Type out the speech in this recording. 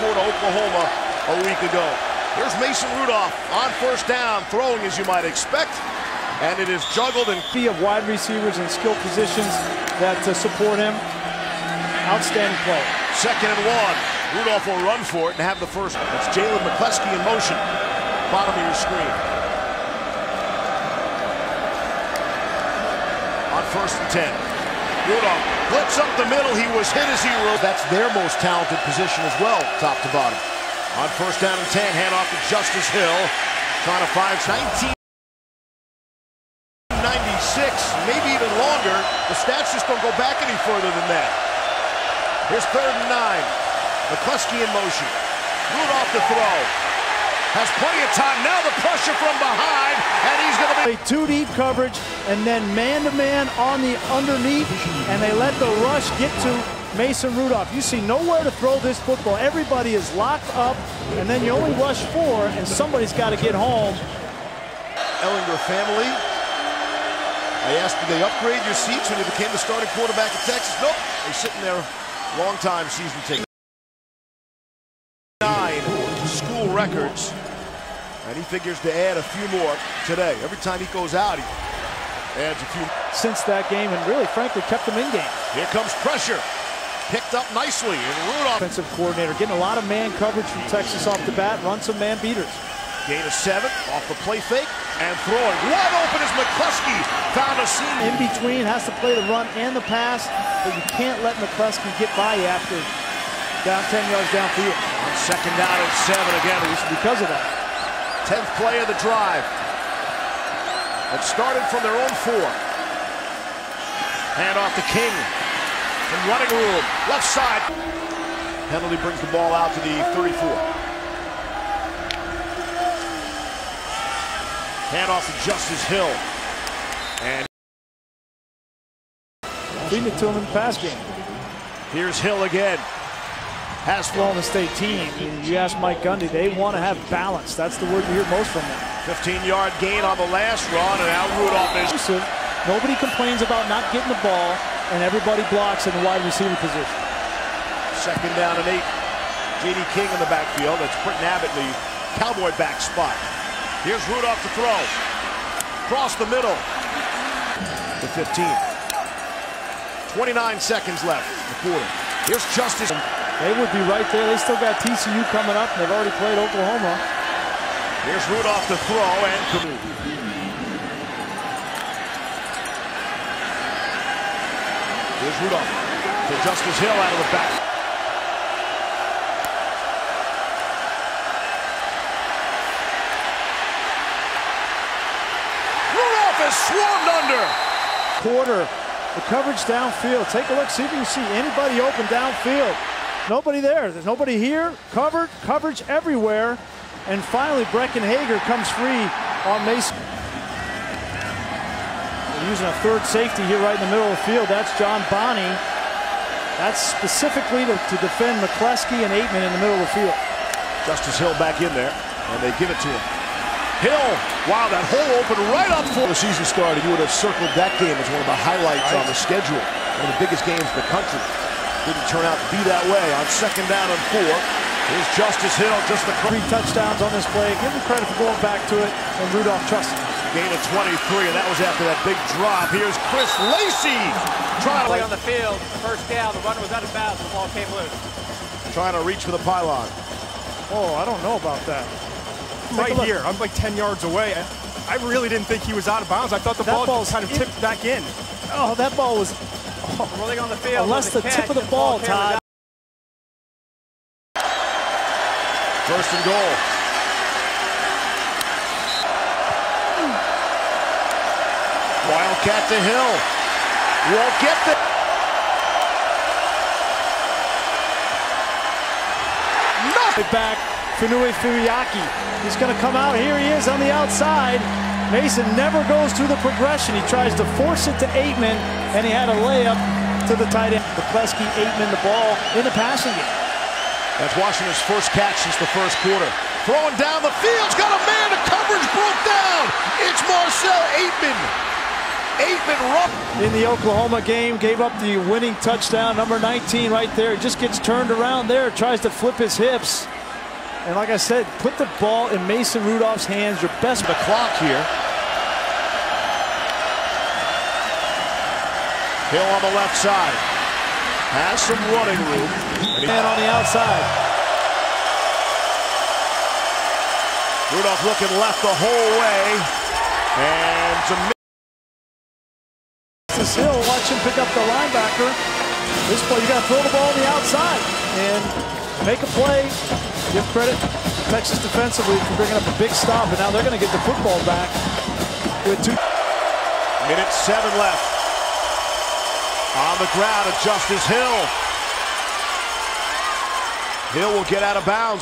to Oklahoma a week ago. Here's Mason Rudolph on first down, throwing as you might expect. And it is juggled and of wide receivers in skill positions that support him. Outstanding play. 2nd and 1. Rudolph will run for it and have the first. It's Jalen McCleskey in motion. Bottom of your screen. On 1st and 10. Rudolph blitz up the middle. He was hit as he rode. That's their most talented position as well, top to bottom. On 1st down and 10, handoff to Justice Hill. Trying to find 1996, maybe even longer. The stats just don't go back any further than that. Here's 3rd and 9. McCleskey in motion. Rudolph to throw. Has plenty of time. Now the pressure from behind, and he's going to be... Two deep coverage, and then man-to-man on the underneath, and they let the rush get to Mason Rudolph. You see nowhere to throw this football. Everybody is locked up, and then you only rush 4, and somebody's got to get home. Ellinger family. I asked, did they upgrade your seats when you became the starting quarterback at Texas? Nope. They're sitting there, long-time season ticket. 9 school records, and he figures to add a few more today. Every time he goes out, he adds a few. Since that game, and really, frankly, kept them in game. Here comes pressure. Picked up nicely, and Rudolph. Offensive coordinator getting a lot of man coverage from Texas off the bat, run some man beaters. Gain of 7 off the play fake and throwing wide open as McCleskey found a seam. In between, has to play the run and the pass, but you can't let McCleskey get by you after down 10 yards downfield. On 2nd down and 7 again. Because of that. 10th play of the drive. It started from their own 4. Hand off to King. In running room, left side. Penalty brings the ball out to the 34. Hand off to Justice Hill. And feeding it to him in the pass game. Here's Hill again. Has Florida State team. You ask Mike Gundy, they want to have balance. That's the word you hear most from them. 15-yard gain on the last run, and now Rudolph is. Nobody complains about not getting the ball, and everybody blocks in the wide receiver position. 2nd down and 8. J.D. King in the backfield. That's Britton Abbott in the cowboy back spot. Here's Rudolph to throw. Across the middle. To 15. 29 seconds left in the quarter. Here's Justice. They would be right there. They still got TCU coming up, and they've already played Oklahoma. Here's Rudolph to throw, and Camus. Here's Rudolph to Justice Hill out of the back. Rudolph is swarmed under. Quarter, the coverage downfield. Take a look, see if you can see anybody open downfield. Nobody there. There's nobody here. Coverage everywhere. And finally, Brecken Hager comes free on Mason. They're using a 3rd safety here right in the middle of the field. That's John Bonney. That's specifically to defend McCleskey and Aitman in the middle of the field. Justice Hill back in there, and they give it to him. Hill, wow, that hole opened right up for the season started. You would have circled that game as one of the highlights on the schedule. One of the biggest games in the country. Didn't turn out to be that way. On 2nd down and 4, here's Justice Hill. Just the 3 touchdowns on this play. Give him credit for going back to it, and Rudolph trusted him. Gain of 23, and that was after that big drop. Here's Chris Lacey trying to play on the field. First down, the runner was out of bounds. The ball came loose. Trying to reach for the pylon. Oh, I don't know about that. Right here, I'm like 10 yards away. I really didn't think he was out of bounds. I thought the ball just kind of tipped back in. Oh, that ball was rolling on the field. Unless the tip of the ball, Todd. 1st and goal. Wildcat to Hill. Won't get the. Nothing back. Fanui Fuyaki. He's going to come out. Here he is on the outside. Mason never goes through the progression. He tries to force it to Aitman, and he had a layup to the tight end. McCleskey, Aitman, the ball in the passing game. That's Washington's first catch since the 1st quarter. Throwing down the field's got a man. The coverage broke down. It's Marcel Aitman. 8-man run. In the Oklahoma game, gave up the winning touchdown, number 19 right there. He just gets turned around there, tries to flip his hips. And like I said, put the ball in Mason Rudolph's hands. Your best. The clock here. Hill on the left side. Has some running room. And on the outside. Rudolph looking left the whole way. And to Hill, watch him pick up the linebacker. This play, you got to throw the ball on the outside and make a play. Give credit to Texas defensively for bringing up a big stop, and now they're going to get the football back with 2 minute 7 left. On the ground at Justice Hill. Hill will get out of bounds.